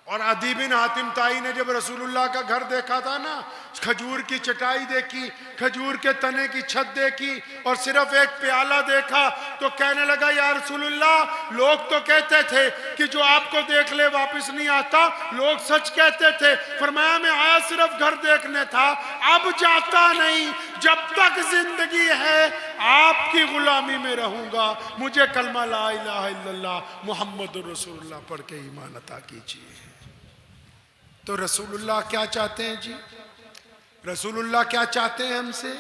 और अदी बिन हातिम ताई ने जब रसूलुल्लाह का घर देखा था ना, खजूर की चटाई देखी, खजूर के तने की छत देखी और सिर्फ एक प्याला देखा तो कहने लगा या रसूलुल्लाह, लोग तो कहते थे कि जो आपको देख ले वापस नहीं आता, लोग सच कहते थे। फरमाया मैं आया सिर्फ घर देखने था, अब जाता नहीं, जब तक जिंदगी है आपकी गुलामी में रहूंगा। मुझे कलमा ला इलाहा इल्लल्लाह मुहम्मदुर रसूलुल्लाह पढ़ के ईमान अता कीजिए। तो रसूलुल्लाह क्या चाहते हैं जी? रसूलुल्लाह क्या चाहते हैं हमसे?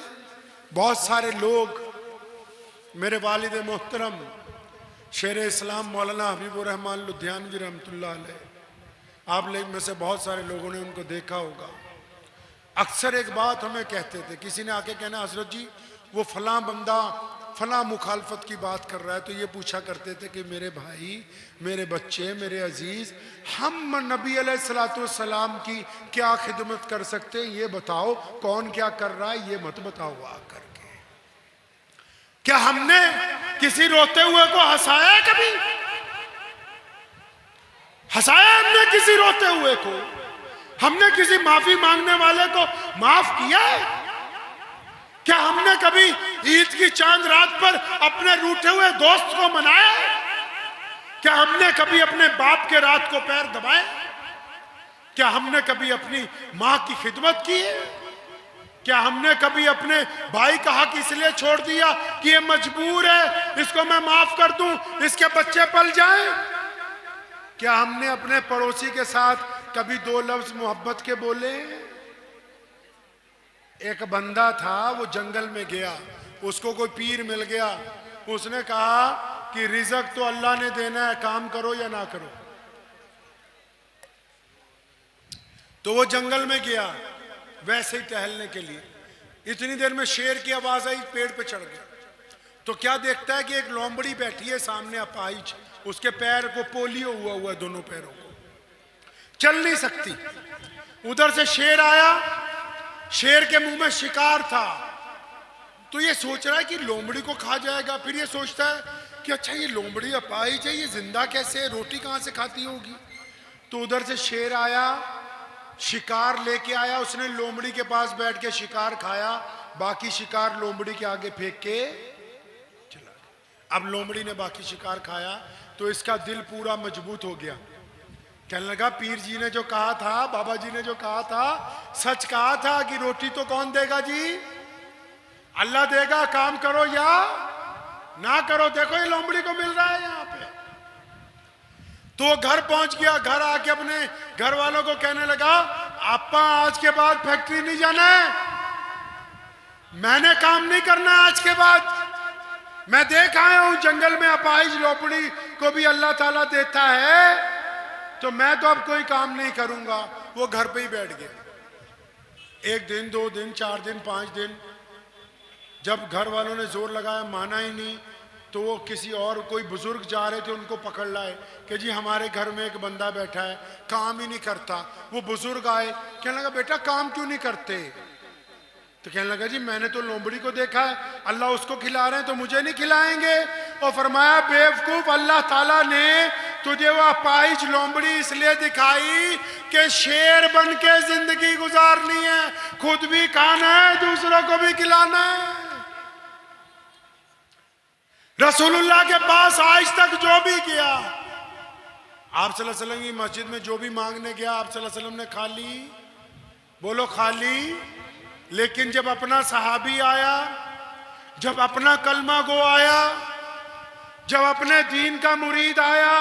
बहुत सारे लोग, मेरे वालिद मोहतरम शेर इस्लाम मौलाना हबीबुर रहमान लुधियानवी रहमतुल्लाह अलैह, आप लोग में से बहुत सारे लोगों ने उनको देखा होगा। अक्सर एक बात हमें कहते थे, किसी ने आके कहना हजरत जी वो फलां बंदा फलां मुखालफत की बात कर रहा है, तो ये पूछा करते थे कि मेरे भाई, मेरे बच्चे, मेरे अजीज, हम नबी अलैहिस्सलाम की क्या खिदमत कर सकते हैं, ये बताओ। कौन क्या कर रहा है ये मत बताओ आकर के। क्या हमने किसी रोते हुए को हंसाया? कभी हंसाया हमने किसी रोते हुए को? हमने किसी माफी मांगने वाले को माफ किया है? क्या हमने कभी ईद की चांद रात पर अपने रूठे हुए दोस्त को मनाया? क्या हमने कभी अपने बाप के रात को पैर दबाए? क्या हमने कभी अपनी मां की खिदमत की है? क्या हमने कभी अपने भाई का हक इसलिए छोड़ दिया कि ये मजबूर है, इसको मैं माफ कर दूं, इसके बच्चे पल जाएं? क्या हमने अपने पड़ोसी के साथ कभी दो लफ्ज मोहब्बत के बोले? एक बंदा था, वो जंगल में गया, उसको कोई पीर मिल गया, उसने कहा कि रिज़्क तो अल्लाह ने देना है, काम करो या ना करो। तो वो जंगल में गया वैसे ही टहलने के लिए। इतनी देर में शेर की आवाज आई, पेड़ पे चढ़ गया। तो क्या देखता है कि एक लोमड़ी बैठी है सामने अपाहिज, उसके पैर को पोलियो हुआ है, दोनों पैरों को, चल नहीं सकती। उधर से शेर आया, शेर के मुंह में शिकार था, तो ये सोच रहा है कि लोमड़ी को खा जाएगा। फिर ये सोचता है कि अच्छा ये लोमड़ी अपाहिज है, ये जिंदा कैसे है, रोटी कहां से खाती होगी। तो उधर से शेर आया, शिकार लेके आया, उसने लोमड़ी के पास बैठ के शिकार खाया, बाकी शिकार लोमड़ी के आगे फेंक के चला गया। अब लोमड़ी ने बाकी शिकार खाया तो इसका दिल पूरा मजबूत हो गया। कहने लगा पीर जी ने जो कहा था, बाबा जी ने जो कहा था, सच कहा था कि रोटी तो कौन देगा जी? अल्लाह देगा, काम करो या ना करो। देखो ये लोमड़ी को मिल रहा है यहाँ पे। तो घर पहुंच गया, घर आके अपने घर वालों को कहने लगा आपा आज के बाद फैक्ट्री नहीं जाना है, मैंने काम नहीं करना आज के बाद। मैं देख आया हूं जंगल में अपाहिज लोमड़ी को भी अल्लाह ताला देता है, तो मैं तो अब कोई काम नहीं करूंगा। वो घर पे ही बैठ गया। एक दिन, 2 दिन, 4 दिन, 5 दिन, जब घर वालों ने जोर लगाया माना ही नहीं, तो वो किसी और कोई बुजुर्ग जा रहे थे, उनको पकड़ लाए कि जी हमारे घर में एक बंदा बैठा है, काम ही नहीं करता। वो बुजुर्ग आए, कहने लगा बेटा काम क्यों नहीं करते? तो कहने लगा जी मैंने तो लोमड़ी को देखा है, अल्लाह उसको खिला रहे हैं तो मुझे नहीं खिलाएंगे। और फरमाया बेवकूफ, अल्लाह ताला ने तुझे वो अपाहिज लोमड़ी इसलिए दिखाई कि शेर बन के जिंदगी गुजारनी है, खुद भी खाना है, दूसरों को भी खिलाना है। रसूलुल्लाह के पास आज तक जो भी गया, आप सल्लल्लाहु अलैहि वसल्लम की मस्जिद में जो भी मांगने गया, आप सल्लल्लाहु अलैहि वसल्लम ने खा ली, बोलो खा ली। लेकिन जब अपना सहाबी आया, जब अपना कलमा गो आया, जब अपने दीन का मुरीद आया,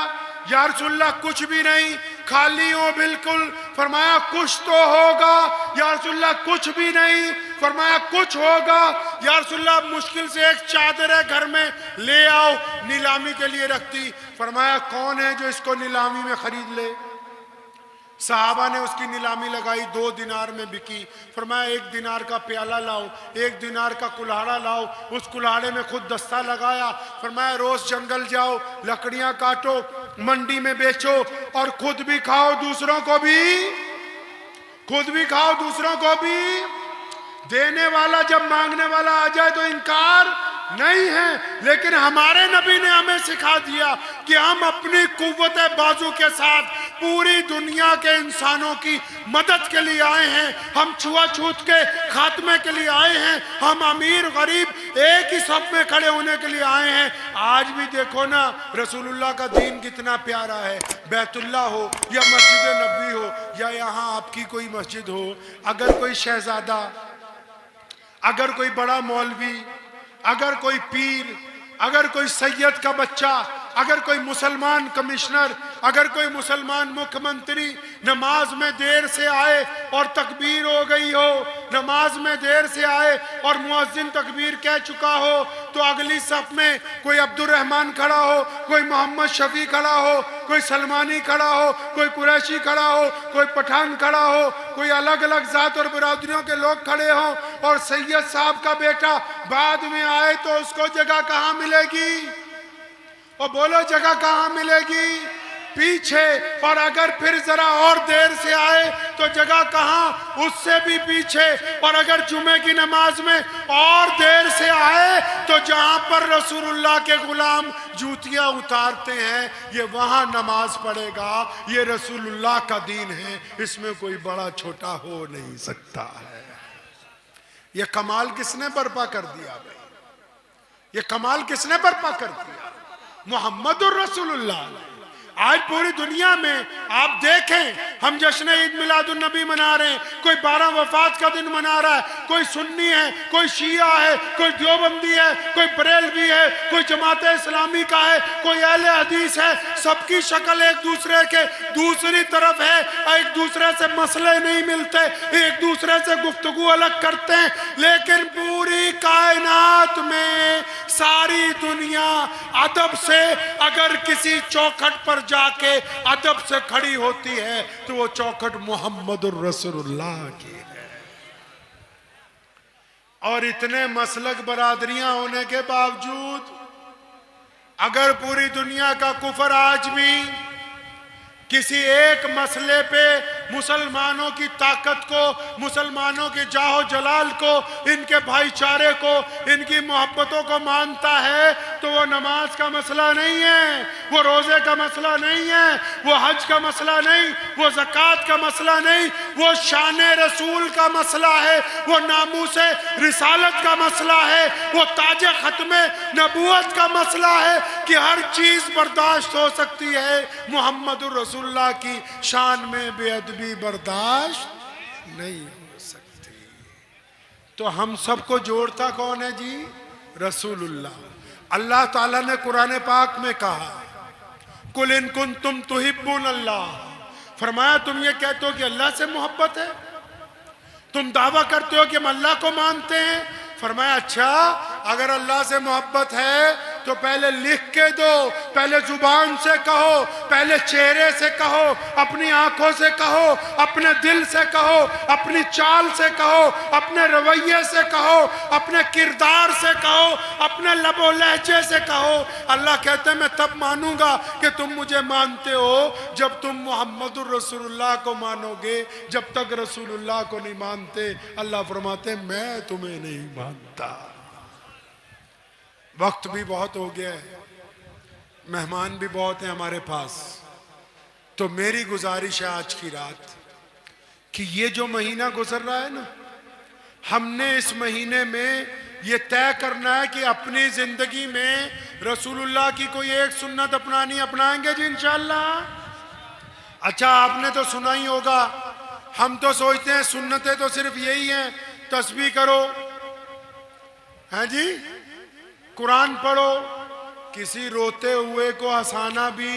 या रसूलल्लाह कुछ भी नहीं, खाली हो बिल्कुल। फरमाया कुछ तो होगा। या रसूलल्लाह कुछ भी नहीं। फरमाया कुछ होगा। या रसूलल्लाह मुश्किल से एक चादर है घर में, ले आओ, नीलामी के लिए रखती। फरमाया कौन है जो इसको नीलामी में खरीद ले? सहाबा ने उसकी नीलामी लगाई, 2 दिनार में बिकी। फरमाया 1 दिनार का प्याला लाओ, 1 दिनार का कुल्हाड़ा लाओ। उस कुल्हाड़े में खुद दस्ता लगाया। फरमाया रोज जंगल जाओ, लकड़ियां काटो, मंडी में बेचो और खुद भी खाओ, दूसरों को भी, खुद भी खाओ, दूसरों को भी। देने वाला जब मांगने वाला आ जाए तो इनकार नहीं है। लेकिन हमारे नबी ने हमें सिखा दिया कि हम अपनी कुव्वत बाजू के साथ पूरी दुनिया के इंसानों की मदद के लिए आए हैं। हम छुआछूत के खात्मे के लिए आए हैं। हम अमीर गरीब एक ही सब में खड़े होने के लिए आए हैं। आज भी देखो ना, रसूलुल्लाह का दीन कितना प्यारा है। बैतुल्ला हो या मस्जिद नबी हो या यहाँ आपकी कोई मस्जिद हो, अगर कोई शहजादा, अगर कोई बड़ा मौलवी, अगर कोई पीर, अगर कोई सैयद का बच्चा, अगर कोई मुसलमान कमिश्नर, अगर कोई मुसलमान मुख्यमंत्री नमाज में देर से आए और तकबीर हो गई हो, नमाज में देर से आए और मुअज्जिन तकबीर कह चुका हो, तो अगली सफ में कोई अब्दुल रहमान खड़ा हो, कोई मोहम्मद शफी खड़ा हो, कोई सलमानी खड़ा हो, कोई कुरैशी खड़ा हो, कोई पठान खड़ा हो, कोई अलग अलग जात और बिरादरियों के लोग खड़े हों और सैयद साहब का बेटा बाद में आए, तो उसको जगह कहाँ मिलेगी? और बोलो जगह कहाँ मिलेगी? पीछे। और अगर फिर जरा और देर से आए तो जगह कहाँ? उससे भी पीछे। और अगर जुमे की नमाज में और देर से आए तो जहां पर रसूलुल्लाह के गुलाम जूतियां उतारते हैं, ये वहां नमाज पढ़ेगा। ये रसूलुल्लाह का दीन है, इसमें कोई बड़ा छोटा हो नहीं सकता है। ये कमाल किसने बर्पा कर दिया भाई? ये कमाल किसने बर्पा कर दिया? मुहम्मदुर रसूलुल्लाह। आज पूरी दुनिया में आप देखें, हम जश्न ईद मिलादुन नबी मना रहे हैं, कोई 12 वफात का दिन मना रहा है, कोई सुन्नी है, कोई शिया है, कोई देवबंदी है, कोई बरेलवी है, कोई जमात इस्लामी का है, कोई अहले हदीस है। सबकी शक्ल एक दूसरे के दूसरी तरफ है, एक दूसरे से मसले नहीं मिलते, एक दूसरे से गुफ्तगू अलग करते हैं। लेकिन पूरी कायनात में सारी दुनिया अदब से अगर किसी चौखट पर जाके अदब से खड़ी होती है तो वो चौखट मुहम्मदुर रसूलुल्लाह की है। और इतने मसलक बरादरियां होने के बावजूद अगर पूरी दुनिया का कुफर आज भी किसी एक मसले पे मुसलमानों की ताकत को, मुसलमानों के जाहो जलाल को, इनके भाईचारे को, इनकी मोहब्बतों को मानता है, तो वो नमाज का मसला नहीं है, वो रोजे का मसला नहीं है, वो हज का मसला नहीं, वो ज़कात का मसला नहीं, वो शान रसूल का मसला है, वो नामूसे रिसालत का मसला है, वो ताजे खत्मे नबूवत का मसला है कि हर चीज बर्दाश्त हो सकती है, मुहम्मदुर रसूलुल्लाह की शान में बेअदबी बर्दाश्त नहीं हो सकती। तो हम सबको जोड़ता कौन है जी? रसूलुल्लाह। अल्लाह ताला ने कुरान पाक में कहा, कुल इन कुंतुम तुहिब्बुन अल्लाह, फरमाया तुम ये कहते हो कि अल्लाह से मोहब्बत है, तुम दावा करते हो कि हम अल्लाह को मानते हैं। फरमाया अच्छा, अगर अल्लाह से मोहब्बत है तो पहले लिख के दो, पहले जुबान से कहो, पहले चेहरे से कहो, अपनी आंखों से कहो, अपने दिल से कहो, अपनी चाल से कहो, अपने रवैये से कहो, अपने किरदार से कहो, अपने लबो लहजे से कहो। अल्लाह कहते हैं मैं तब मानूंगा कि तुम मुझे मानते हो जब तुम मुहम्मदुर रसूलुल्लाह को मानोगे। जब तक रसूलुल्लाह को नहीं मानते, अल्लाह फरमाते मैं तुम्हें नहीं मानता। वक्त भी बहुत हो गया है, मेहमान भी बहुत हैं हमारे पास, तो मेरी गुजारिश है आज की रात कि ये जो महीना गुजर रहा है ना, हमने इस महीने में ये तय करना है कि अपनी जिंदगी में रसूलुल्लाह की कोई एक सुन्नत अपनानी, अपनाएंगे जी इंशाअल्लाह। अच्छा, आपने तो सुना ही होगा, हम तो सोचते हैं सुन्नतें तो सिर्फ यही हैं, तस्बीह करो, हैं जी, कुरान पढ़ो, किसी रोते हुए को हंसाना भी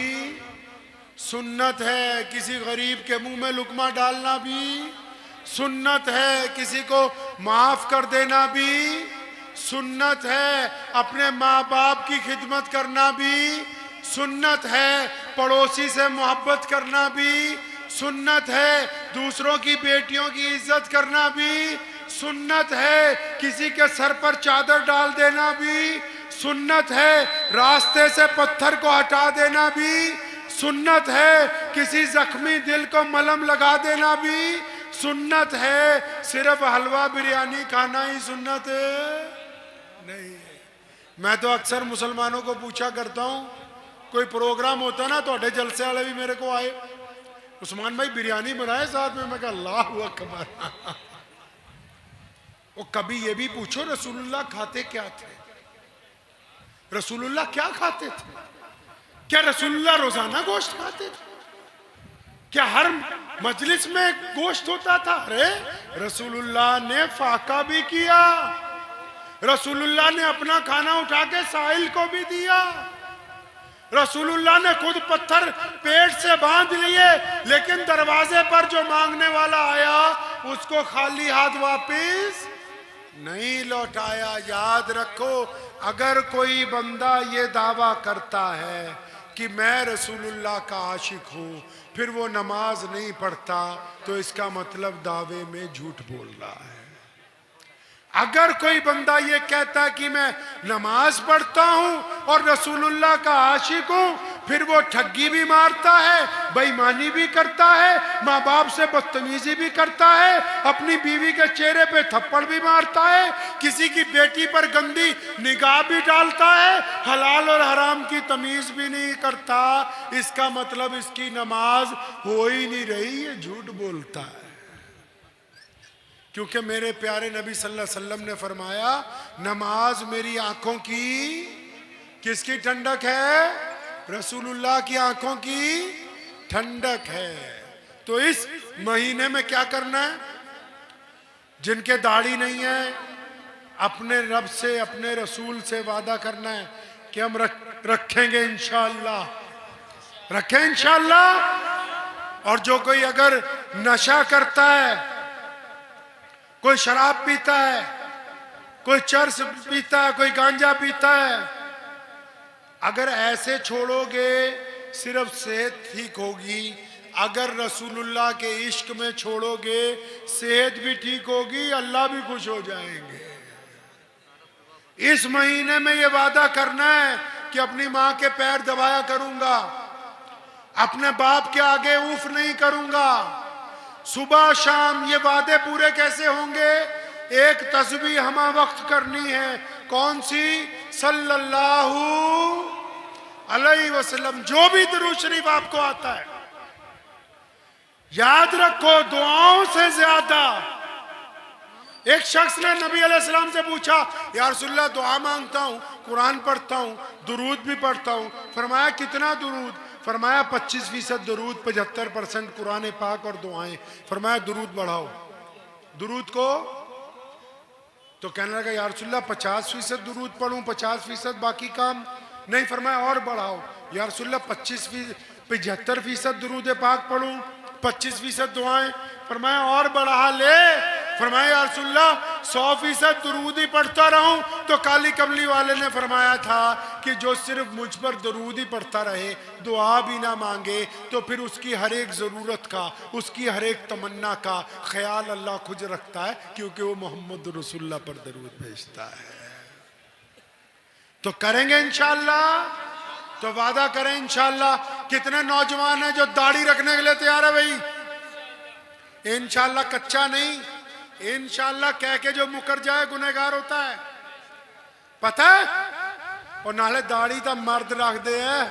सुन्नत है, किसी गरीब के मुंह में लुकमा डालना भी सुन्नत है, किसी को माफ कर देना भी सुन्नत है, अपने माँ बाप की खिदमत करना भी सुन्नत है, पड़ोसी से मोहब्बत करना भी सुन्नत है, दूसरों की बेटियों की इज्जत करना भी सुन्नत है, किसी के सर पर चादर डाल देना भी सुन्नत है, रास्ते से पत्थर को हटा देना भी सुन्नत है, किसी जख्मी दिल को मलहम लगा देना भी सुन्नत है, सिर्फ हलवा बिरयानी खाना ही सुन्नत है नहीं है। मैं तो अक्सर मुसलमानों को पूछा करता हूं, कोई प्रोग्राम होता है ना, तो अड्डे जलसे वाले भी मेरे को आए, उस्मान भाई बिरयानी बनाए साथ में, मैं कहा अल्लाह अकबर। और कभी ये भी पूछो रसूलुल्लाह खाते क्या थे, रसूलुल्लाह क्या खाते थे? क्या रसूलुल्लाह रोजाना गोश्त खाते थे? क्या हर मजलिस में गोश्त होता था? अरे रसूलुल्लाह ने फाका भी किया, रसूलुल्लाह ने अपना खाना उठा के साहिल को भी दिया, रसूलुल्लाह ने खुद पत्थर पेट से बांध लिए, लेकिन दरवाजे पर जो मांगने वाला आया उसको खाली हाथ वापस नहीं लौटाया। याद रखो, अगर कोई बंदा ये दावा करता है कि मैं रसूलुल्लाह का आशिक हूं, फिर वो नमाज नहीं पढ़ता, तो इसका मतलब दावे में झूठ बोल रहा है। अगर कोई बंदा ये कहता है कि मैं नमाज पढ़ता हूं और रसूलुल्लाह का आशिक हूं, फिर वो ठगी भी मारता है, बेईमानी भी करता है, माँ बाप से बदतमीजी भी करता है, अपनी बीवी के चेहरे पे थप्पड़ भी मारता है, किसी की बेटी पर गंदी निगाह भी डालता है, हलाल और हराम की तमीज भी नहीं करता, इसका मतलब इसकी नमाज हो ही नहीं रही, ये झूठ बोलता है। क्योंकि मेरे प्यारे नबी सल्लल्लाहु अलैहि वसल्लम ने फरमाया, नमाज मेरी आंखों की किसकी ठंडक है? रसूलुल्लाह की आंखों की ठंडक है। तो इस महीने में क्या करना है? जिनके दाढ़ी नहीं है, अपने रब से, अपने रसूल से वादा करना है कि हम रखेंगे इंशाअल्लाह, रखें इंशाअल्लाह। और जो कोई अगर नशा करता है, कोई शराब पीता है, कोई चरस पीता है, कोई गांजा पीता है, अगर ऐसे छोड़ोगे सिर्फ सेहत ठीक होगी, अगर रसूलुल्लाह के इश्क में छोड़ोगे सेहत भी ठीक होगी, अल्लाह भी खुश हो जाएंगे। इस महीने में ये वादा करना है कि अपनी माँ के पैर दबाया करूंगा, अपने बाप के आगे उफ नहीं करूंगा। सुबह शाम ये वादे पूरे कैसे होंगे? एक तस्बीह हमा वक्त करनी है, कौन सी? सल्लल्लाहु अलैहि वसल्लम। जो भी दुरूद शरीफ आपको आता है, याद रखो, दुआओं से ज्यादा। एक शख्स ने नबी अलैहिस्सलाम से पूछा, या रसूलल्लाह दुआ मांगता हूँ, कुरान पढ़ता हूँ, दुरूद भी पढ़ता हूँ। फरमाया कितना दुरूद? फरमाया 25% दुरूद, 75% कुरान पाक और दुआएं। फरमाया दुरूद बढ़ाओ, दुरूद को। तो कहने लगा, या रसूलल्लाह 50% दुरूद पढ़ूं, 50% बाकी काम नहीं। फरमाया और बढ़ाओ, या रसूलल्लाह 75% दुरूद पाक पढ़ूं, 25% दुआएं। फरमाया और बढ़ा ले। फरमाया या रसूलल्लाह 100% दुरूद ही पढ़ता रहूं। तो काली कमली वाले ने फरमाया था कि जो सिर्फ मुझ पर दुरूद ही पढ़ता रहे, दुआ भी ना मांगे, तो फिर उसकी हर एक ज़रूरत का, उसकी हर एक तमन्ना का ख्याल अल्लाह खुद रखता है, क्योंकि वो मोहम्मद रसूलुल्लाह पर दुरूद भेजता है। तो करेंगे इंशाअल्लाह, तो वादा करें इंशाअल्लाह। कितने नौजवान हैं जो दाढ़ी रखने के लिए तैयार है? भाई इंशाअल्लाह, कच्चा नहीं, इंशाअल्लाह कह के जो मुकर जाए गुनहगार होता है, पता है। और नाले दाढ़ी तो मर्द रख दे है।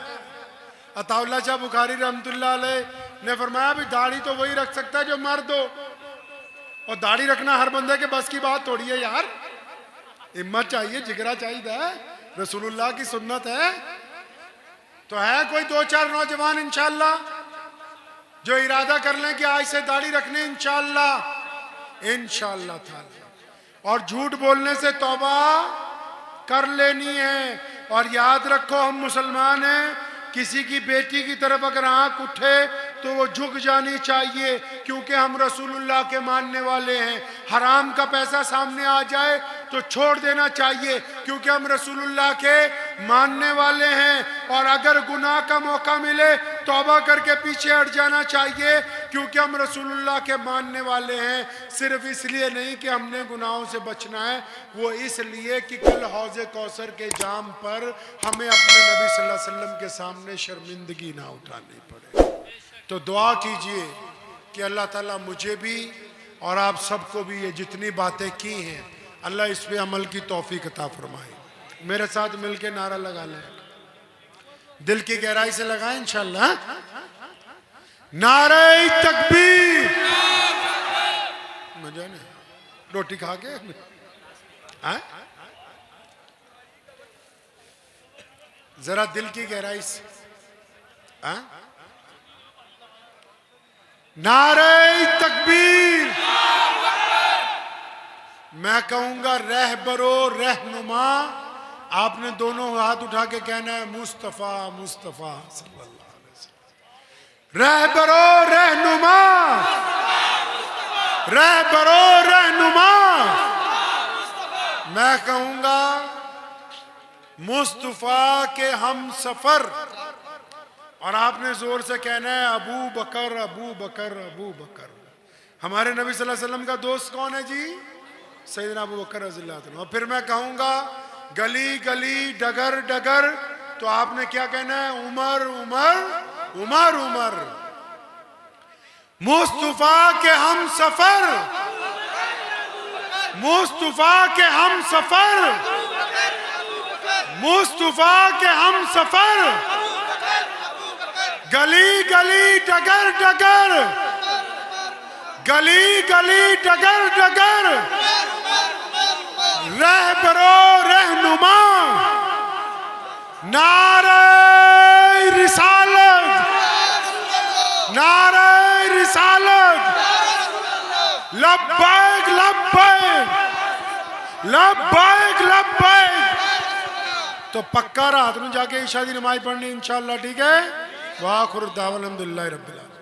अताउल्लाह शाह बुखारी रहमतुल्लाह अलैह ने फरमाया भी दाढ़ी तो वही रख सकता है जो मर्द हो, और दाढ़ी रखना हर बंदे के बस की बात थोड़ी है यार। हिम्मत चाहिए, जिगरा चाहिए, रसूलुल्लाह की सुन्नत है। तो है कोई 2-4 नौजवान इंशाअल्लाह जो इरादा कर लें कि आज से दाढ़ी रखने इंशाअल्लाह, इंशाअल्लाह ताला। और झूठ बोलने से तौबा कर लेनी है। और याद रखो हम मुसलमान हैं, किसी की बेटी की तरफ अगर आंख उठे तो वो झुक जानी चाहिए, क्योंकि हम रसूलुल्लाह के मानने वाले हैं। हराम का पैसा सामने आ जाए तो छोड़ देना चाहिए, क्योंकि हम रसूलुल्लाह के मानने वाले हैं। और अगर गुनाह का मौका मिले तौबा करके पीछे हट जाना चाहिए, क्योंकि हम रसूलुल्लाह के मानने वाले हैं। सिर्फ इसलिए नहीं कि हमने गुनाहों से बचना है, वो इसलिए कि कल हौज़े कौसर के जाम पर हमें अपने नबी सल्लल्लाहु अलैहि वसल्लम के सामने शर्मिंदगी ना उठानी पड़े। तो दुआ कीजिए कि अल्लाह ताला मुझे भी और आप सबको भी ये जितनी बातें की हैं अल्लाह इस पे अमल की तौफीक अता फरमाए। मेरे साथ मिलके नारा लगा लें, दिल की गहराई से लगाएं इंशाल्लाह। नारे तकबीर। मजा नहीं, रोटी खा के जरा दिल की गहराई से नारे तकबीर। मैं कहूंगा रहबरो रहनुमा, आपने दोनों हाथ उठा के कहना है मुस्तफा मुस्तफा सल्लल्लाहु अलैहि वसल्लम। रहबरो रहनुमा, रहबरो रहनुमा। मैं कहूंगा मुस्तफा के हम सफर, और आपने जोर से कहना है अबू बकर अबू बकर अबू बकर। हमारे नबी सल्लल्लाहु अलैहि वसल्लम का दोस्त कौन है जी? सैयदना अबू बकर रज़ियल्लाहु अन्हु। और फिर मैं कहूंगा गली गली डगर डगर, तो आपने क्या कहना है? उमर उमर उमर उमर। मुस्तफा के हम सफर, मुस्तफा के हम सफर, मुस्तफा के हम सफर। गली गली डगर डगर, गली गली डगर डगर। रहबरो रहनुमा, नारे रिसालत, नारे रिसालत। लब्बैक लब्बैक लब्बैक लब्बैक। तो पक्का रात में जाके ईशा की नमाज पढ़नी इंशाअल्लाह, ठीक है? वाखिर दावा अल्हम्दुलिल्लाहि रब्बिल आलमीन।